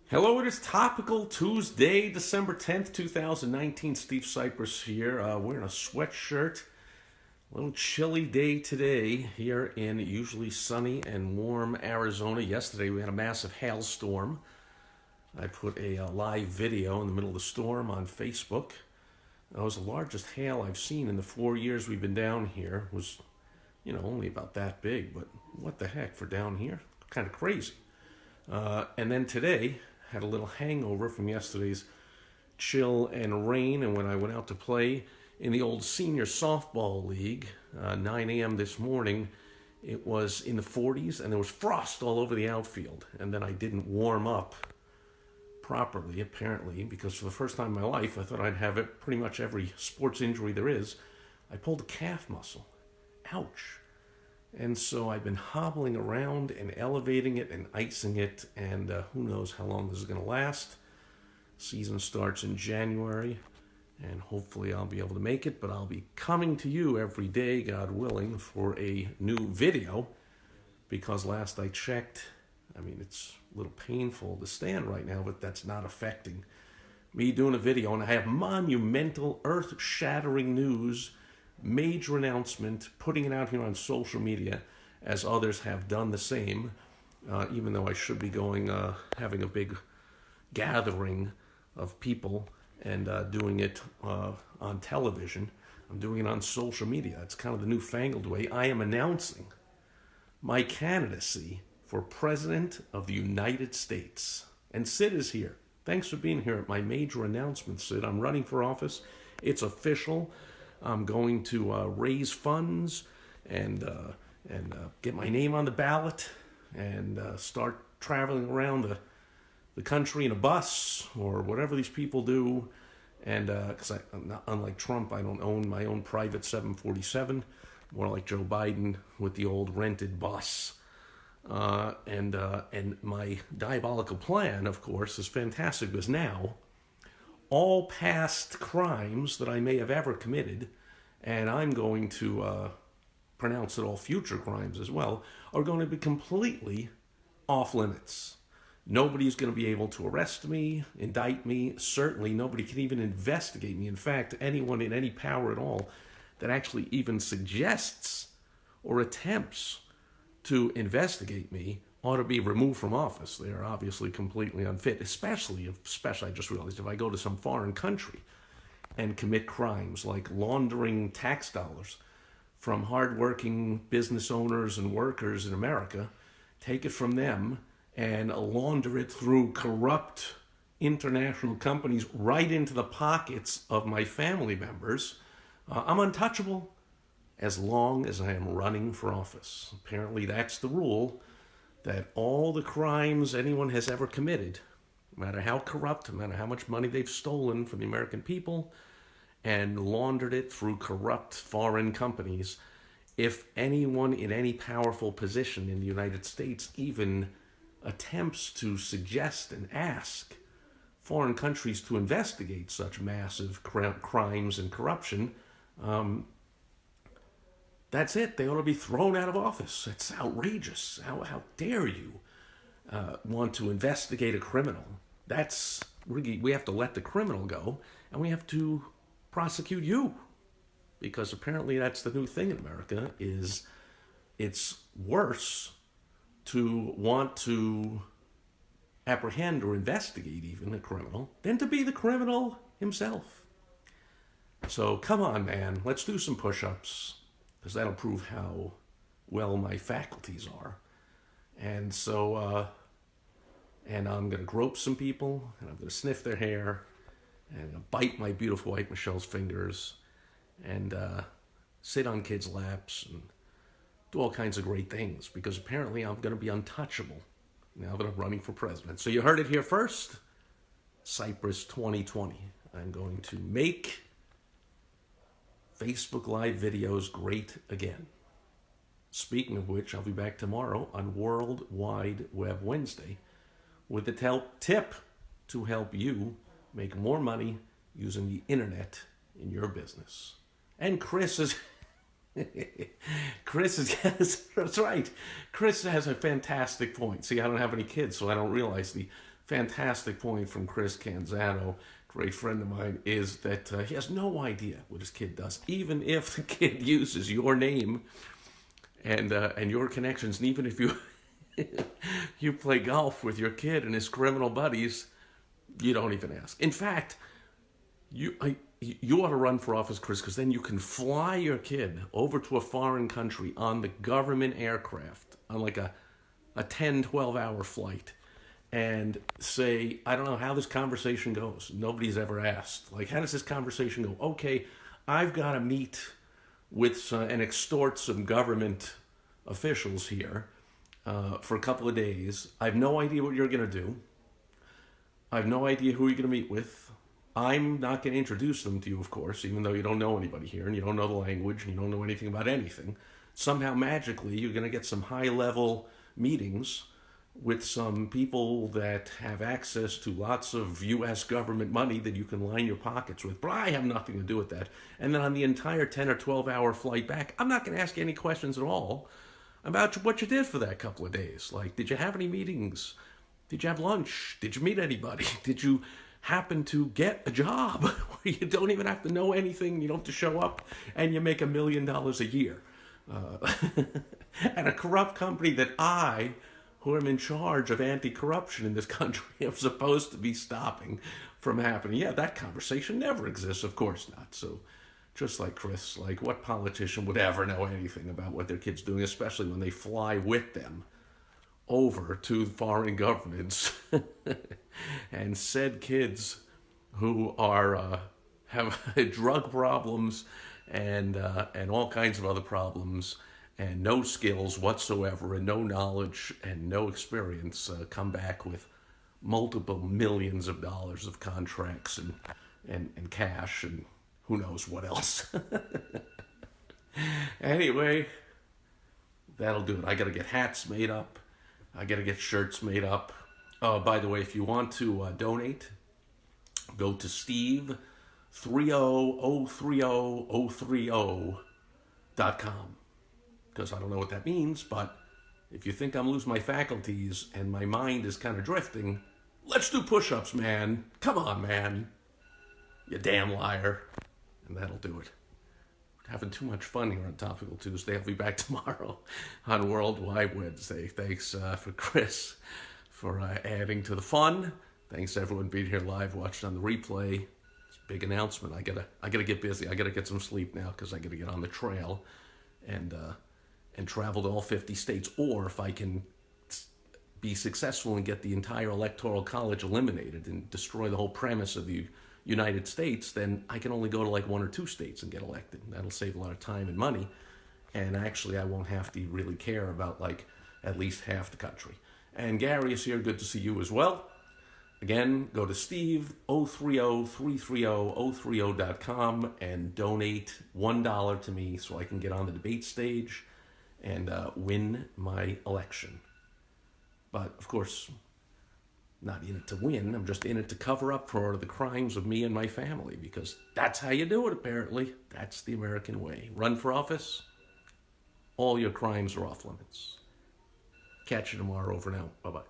Hello, it is Topical Tuesday, December 10th, 2019. Steve Sipress here, wearing a sweatshirt. A little chilly day today here in usually sunny and warm Arizona. Yesterday we had a massive hailstorm. I put a live video in the middle of the storm on Facebook. It was the largest hail I've seen in the 4 years we've been down here. It was, only about that big, but what the heck for down here? Kind of crazy. And then today, had a little hangover from yesterday's chill and rain, and when I went out to play in the old senior softball league, 9 a.m. this morning, it was in the 40s, and there was frost all over the outfield. And then I didn't warm up properly, apparently, because for the first time in my life, I thought I'd have it pretty much every sports injury there is. I pulled a calf muscle. Ouch. And so I've been hobbling around and elevating it and icing it, and who knows how long this is going to last. Season starts in January, and hopefully I'll be able to make it, but I'll be coming to you every day, God willing, for a new video, because last I checked, it's a little painful to stand right now, but that's not affecting me doing a video, and I have monumental, earth-shattering news, major announcement, putting it out here on social media as others have done the same, even though I should be going, having a big gathering of people and doing it on television. I'm doing it on social media. It's kind of the newfangled way. I am announcing my candidacy for President of the United States. And Sid is here. Thanks for being here at my major announcement, Sid. I'm running for office. It's official. I'm going to raise funds and get my name on the ballot and start traveling around the country in a bus or whatever these people do. And because unlike Trump, I don't own my own private 747, more like Joe Biden with the old rented bus. And my diabolical plan, of course, is fantastic because now all past crimes that I may have ever committed, and I'm going to pronounce that all future crimes as well, are going to be completely off limits. Nobody's going to be able to arrest me, indict me. Certainly nobody can even investigate me. In fact, anyone in any power at all that actually even suggests or attempts to investigate me ought to be removed from office. They are obviously completely unfit, especially I just realized, if I go to some foreign country and commit crimes like laundering tax dollars from hardworking business owners and workers in America, take it from them and launder it through corrupt international companies right into the pockets of my family members. I'm untouchable as long as I am running for office. Apparently that's the rule, that all the crimes anyone has ever committed, no matter how corrupt, no matter how much money they've stolen from the American people and laundered it through corrupt foreign companies, if anyone in any powerful position in the United States even attempts to suggest and ask foreign countries to investigate such massive crimes and corruption, that's it. They ought to be thrown out of office. It's outrageous. How dare you want to investigate a criminal? We have to let the criminal go, and we have to prosecute you, because apparently that's the new thing in America. Is it's worse to want to apprehend or investigate even a criminal than to be the criminal himself. So come on, man, let's do some push-ups, because that'll prove how well my faculties are. And so, and I'm going to grope some people, and I'm going to sniff their hair, and I'm going to bite my beautiful wife Michelle's fingers, and sit on kids' laps, and do all kinds of great things, because apparently I'm going to be untouchable now that I'm running for president. So you heard it here first. Sipress 2020. I'm going to make Facebook Live videos great again. Speaking of which, I'll be back tomorrow on World Wide Web Wednesday with a tip to help you make more money using the internet in your business. And Chris is yes, that's right. Chris has a fantastic point. See, I don't have any kids, so I don't realize the fantastic point from Chris Canzano, great friend of mine, is that he has no idea what his kid does. Even if the kid uses your name and your connections, and even if you you play golf with your kid and his criminal buddies, you don't even ask. In fact, you ought to run for office, Chris, because then you can fly your kid over to a foreign country on the government aircraft on like a 10, 12-hour flight and say, I don't know how this conversation goes. Nobody's ever asked. Like, how does this conversation go? Okay, I've got to meet with and extort some government officials here for a couple of days. I have no idea what you're going to do. I have no idea who you're going to meet with. I'm not going to introduce them to you, of course, even though you don't know anybody here and you don't know the language and you don't know anything about anything. Somehow, magically, you're going to get some high-level meetings with some people that have access to lots of U.S. government money that you can line your pockets with. But I have nothing to do with that. And then on the entire 10 or 12-hour flight back, I'm not going to ask you any questions at all about what you did for that couple of days. Like, did you have any meetings? Did you have lunch? Did you meet anybody? Did you happen to get a job where you don't even have to know anything, you don't have to show up, and you make $1 million a year? And a corrupt company that I, who am in charge of anti-corruption in this country, am supposed to be stopping from happening. Yeah, that conversation never exists. Of course not. So just like Chris, like what politician would ever know anything about what their kid's doing, especially when they fly with them over to foreign governments and said kids who are have drug problems and all kinds of other problems and no skills whatsoever and no knowledge and no experience come back with multiple millions of dollars of contracts and cash and who knows what else. Anyway, that'll do it. I gotta get hats made up. I got to get shirts made up. By the way, if you want to donate, go to steve30030030.com. Because I don't know what that means, but if you think I'm losing my faculties and my mind is kind of drifting, let's do push-ups, man. Come on, man. You damn liar. And that'll do it. Having too much fun here on Topical Tuesday. I'll be back tomorrow on Worldwide Wednesday. Thanks for Chris for adding to the fun. Thanks everyone being here live, watching on the replay. It's a big announcement. I gotta get busy. I gotta get some sleep now because I gotta get on the trail and travel to all 50 states. Or if I can be successful and get the entire Electoral College eliminated and destroy the whole premise of the United States, then I can only go to like 1 or 2 states and get elected. That'll save a lot of time and money. And actually, I won't have to really care about like at least half the country. And Gary is here. Good to see you as well. Again, go to steve03033030.com and donate $1 to me so I can get on the debate stage and win my election. But of course, not in it to win. I'm just in it to cover up for the crimes of me and my family, because that's how you do it, apparently. That's the American way. Run for office, all your crimes are off limits. Catch you tomorrow. Over and out. Bye-bye.